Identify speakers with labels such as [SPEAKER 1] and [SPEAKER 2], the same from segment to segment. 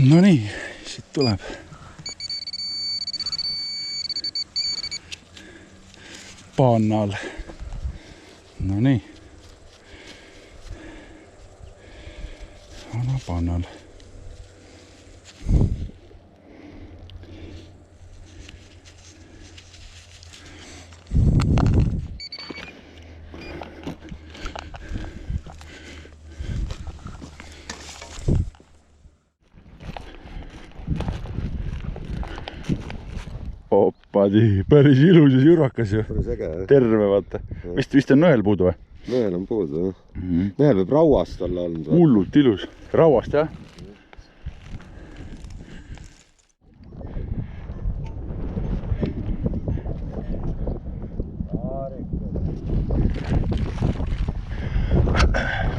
[SPEAKER 1] No nii, siit tuleb. Paannal. No nii. Vana paannal. Oppadi, päris ilus ja jurakas ju. Terve, vaata. Vist on nõel puudu või?
[SPEAKER 2] Nõel on puudu, jah. Nõel võib rauast olla olnud.
[SPEAKER 1] Hullut ilus. Rauast, jah?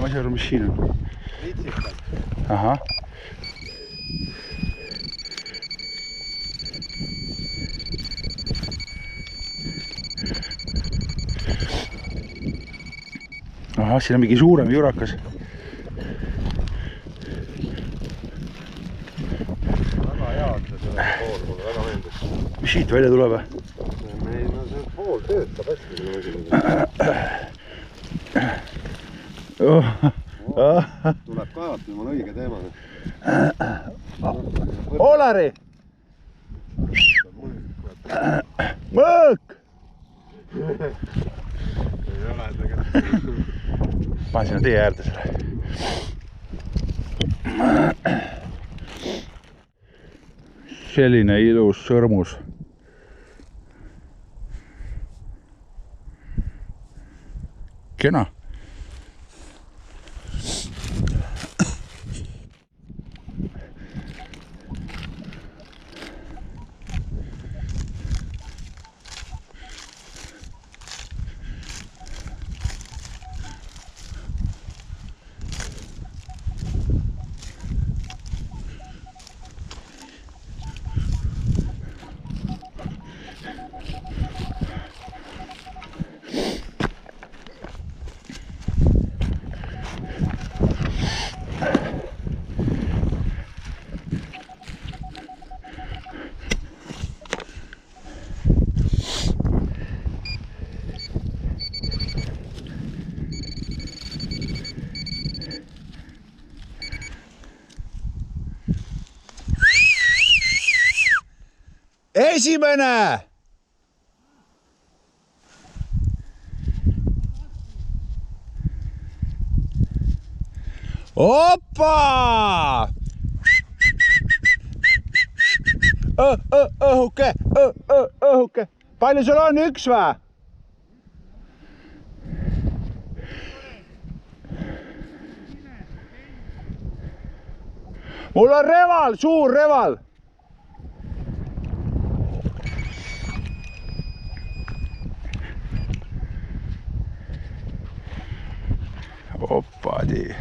[SPEAKER 1] Ma ei saa aru, mis siin on. Litsikas. Ahah. Ahah, siin on mingi suurem jurakas.
[SPEAKER 2] Väga head see pool, mulle väga meeldis.
[SPEAKER 1] Mis siit välja tuleb?
[SPEAKER 2] No see pool töötab hästi. Tuleb kaevata, mul on õige teema.
[SPEAKER 1] Olari! Mõõk!
[SPEAKER 2] Ei ole tegelikult.
[SPEAKER 1] Panen sinna tee äärde selle. Selline ilus sõrmus. Kena. Esimene! Oppa! Õhuke, õhuke. Palju sul on, üks või? Mul on reval, suur reval. Oppadi.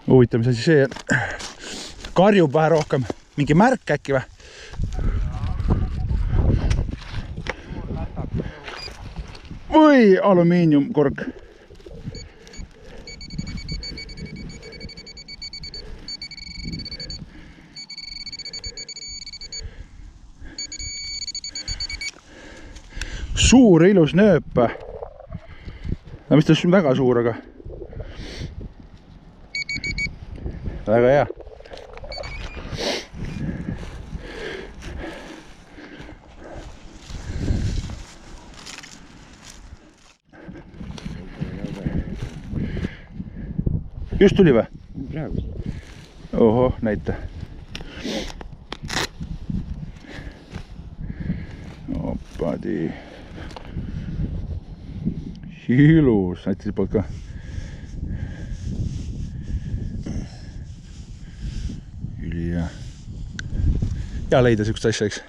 [SPEAKER 1] Huvitav, mis asi see karjub vähe rohkem. Mingi märk äkki või? Või alumiiniumkork. Suur ilus nööp. No mis ta on väga suur, aga väga hea. Just tuli või?
[SPEAKER 2] Praegu.
[SPEAKER 1] Oho, näita. Oppadi. Ilus, näita siit poolt ka. Ülihea. Hea leida siukest asja, eks?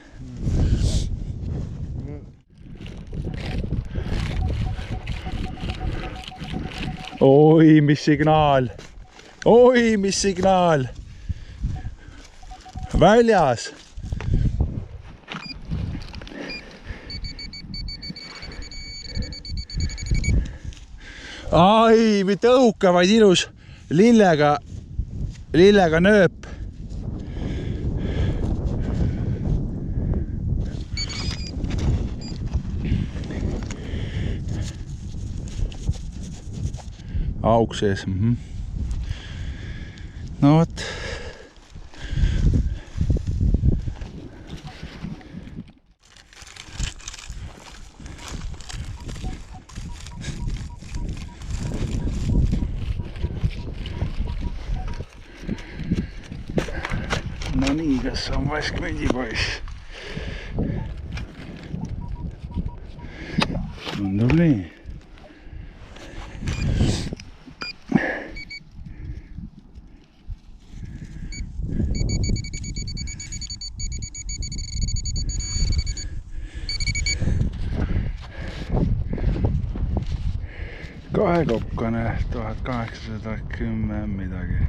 [SPEAKER 1] Oi, mis signaal. Oi, mis signaal. Väljas. Ai, mitte õhuke, vaid ilus lillega nööp. Auk sees. No vot. No nii, kas on vaskmündipoiss? Tundub nii. Kahekoppane 1810 midagi.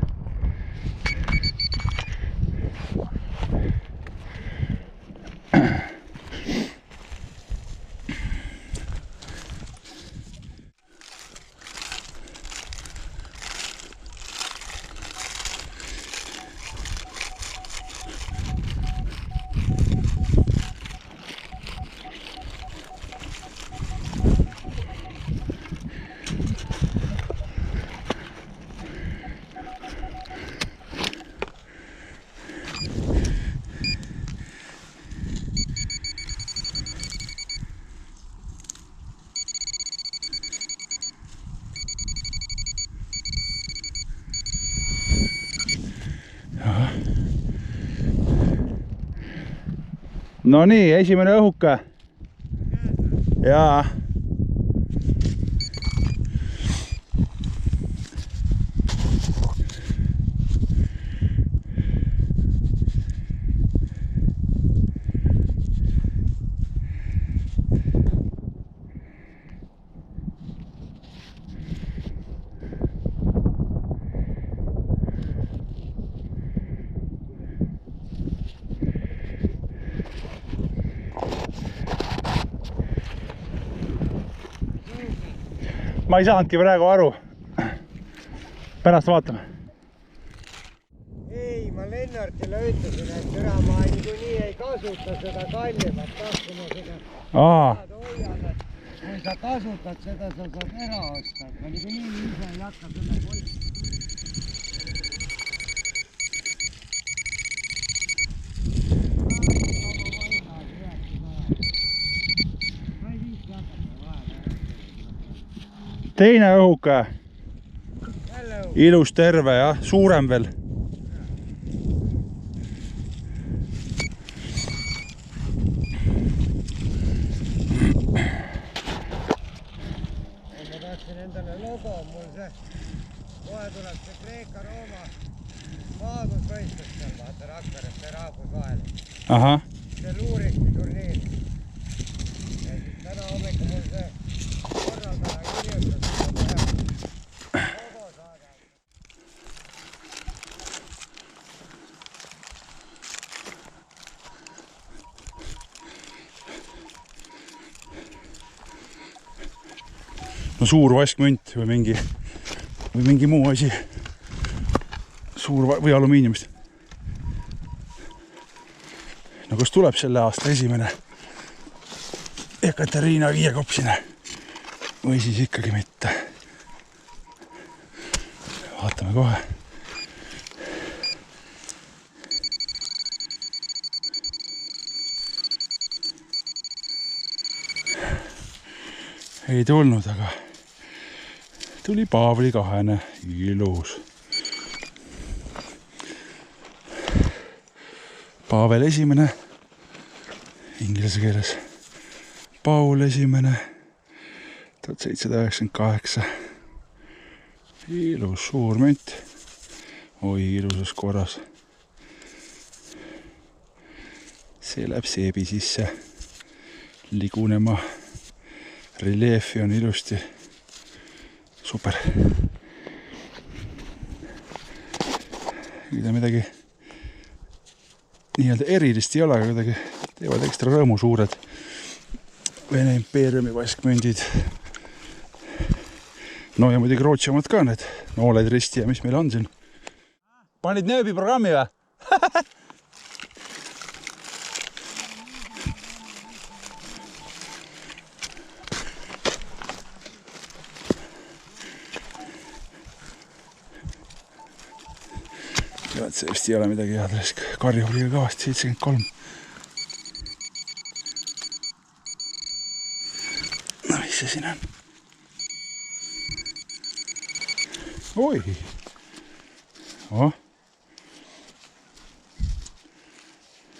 [SPEAKER 1] No nii, esimene õhuke. Jaa. Ma ei saanudki praegu aru. Pärast vaatame.
[SPEAKER 3] Ei, ma Lennartile ütlesin, et türa ma niikuinii ei kasuta seda kallimat tahtuma seda. Hoian, et kui sa kasutad seda, sa saad ära osta. Ma niikuinii ise ei hakka selle poissi.
[SPEAKER 1] Teine õhuke. Ilus terve, jah. Suurem veel.
[SPEAKER 3] Ma tahtsin endale logo, mul see kohe tuleb see Kreeka-Rooma maadusvõistlus seal, vaata Rakveres, see rahvusvaheline.
[SPEAKER 1] Aha.
[SPEAKER 3] See luuriski turniir. Ja siis täna hommikul mul see korraldaja kirjutas, logo saada.
[SPEAKER 1] No suur vaskmünt või mingi muu asi. Suur või alumiiniumist. No kas tuleb selle aasta esimene Ekaterina viiekopsine või siis ikkagi mitte. Vaatame kohe. Ei tulnud, aga tuli Paavli kahene. Ilus. Pavel esimene, inglise keeles. Paul esimene, 1798. Ilus suur münt. Oi, ilusas korras. See läheb seebi sisse ligunema. Reljeefi on ilusti. super. Midagi nii-öelda erilist ei ole, aga kuidagi teevad ekstra rõõmu suured Vene impeeriumi vaskmündid. No ja muidugi Rootsi omad ka need nooled risti ja mis meil on siin. Panid nööbi programmi või? Tead, see vist ei ole midagi head, karju oli kõvasti 73. No mis see siin on? Oi!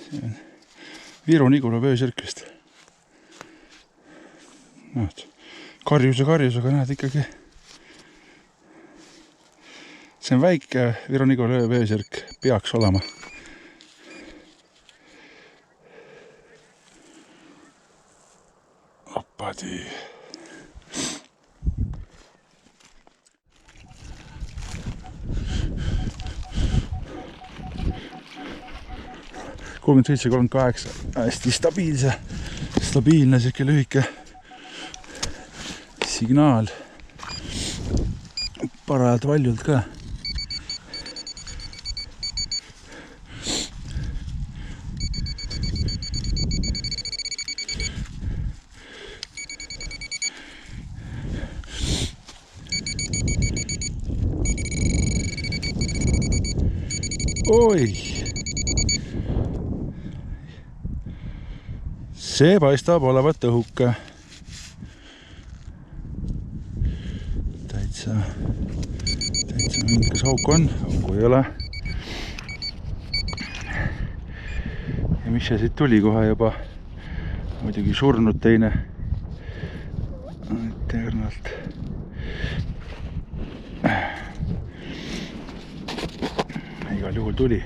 [SPEAKER 1] See on Viru-Nigula vöösirk vist. Karjus, aga näed ikkagi. See on väike Viru-Nigula vöösirk, peaks olema. Oppadi. Kolmkümmend 37, 38, hästi stabiilne siuke lühike signaal. Parajalt valjult ka. Oi! See paistab olevat õhuke. Täitsa mingi auk on, auku ei ole. Ja mis see siit tuli kohe juba? Muidugi surnud teine. Eternalt. Igal juhul tuli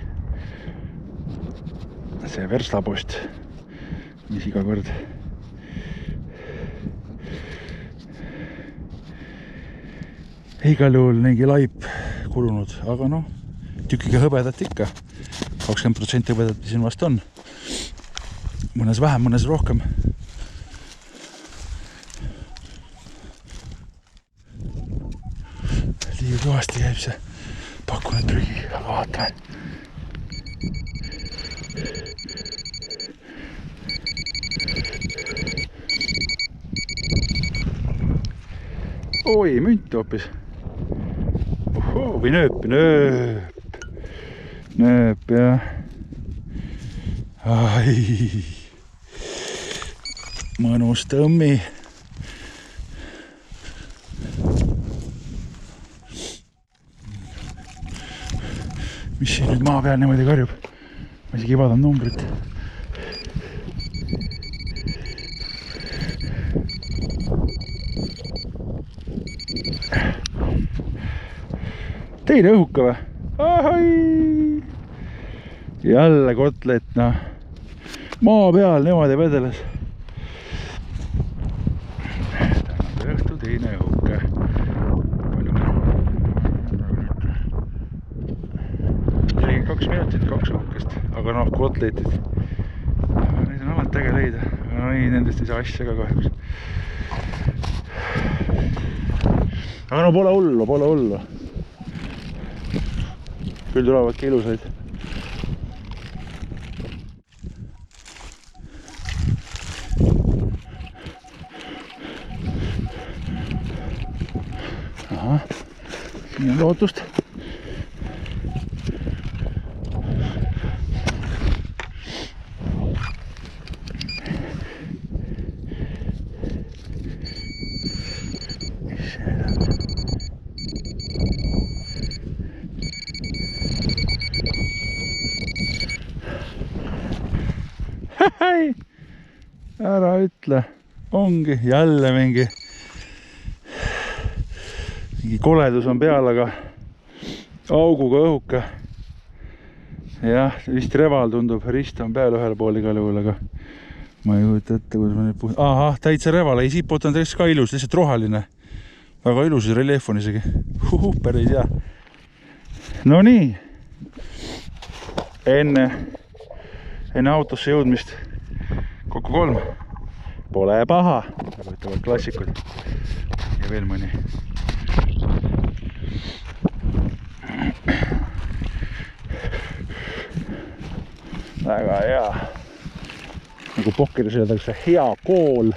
[SPEAKER 1] see verslapost, mis iga kord igal juhul mingi laip kulunud, aga noh, tükiga hõbedat ikka. 20% hõbedat siin vast on. Mõnes vähem, mõnes rohkem. Liiga kõvasti käib see. Pakun et prügi, aga vaatame. Oi, münt hoopis. Või nööp, jah. Ai. Mõnus tõmmi. Mis siin nüüd maa peal niimoodi karjub? Ma isegi ei vaadanud numbrit. Teine õhuka või? Ahai! Jälle kotlet, noh. Maa peal niimoodi vedeles. Tänase õhtu teine õhuke. 42 minutit, 2 õhukest. Aga noh, kotletid. Neid on alati äge leida. Aga no ei, nendest ei saa asja ka kahjuks. Aga no pole hullu. Küll tulevadki ilusaid. Aha, siin on lootust. Ära ütle, ongi jälle mingi koledus on peal, aga auguga õhuke. Jah, vist reval tundub, rist on peal ühel pool igal juhul, aga ma ei kujuta ette, kuidas ma nüüd Ahah, täitsa reval, ei siputanud ka ilus, lihtsalt roheline. väga ilus reljeef on isegi. Päris hea. No nii. Enne autosse jõudmist kokku 3. Pole paha, nagu ütlevad klassikud. Ja veel mõni. Väga hea. Nagu pokkeris öeldakse, hea kool.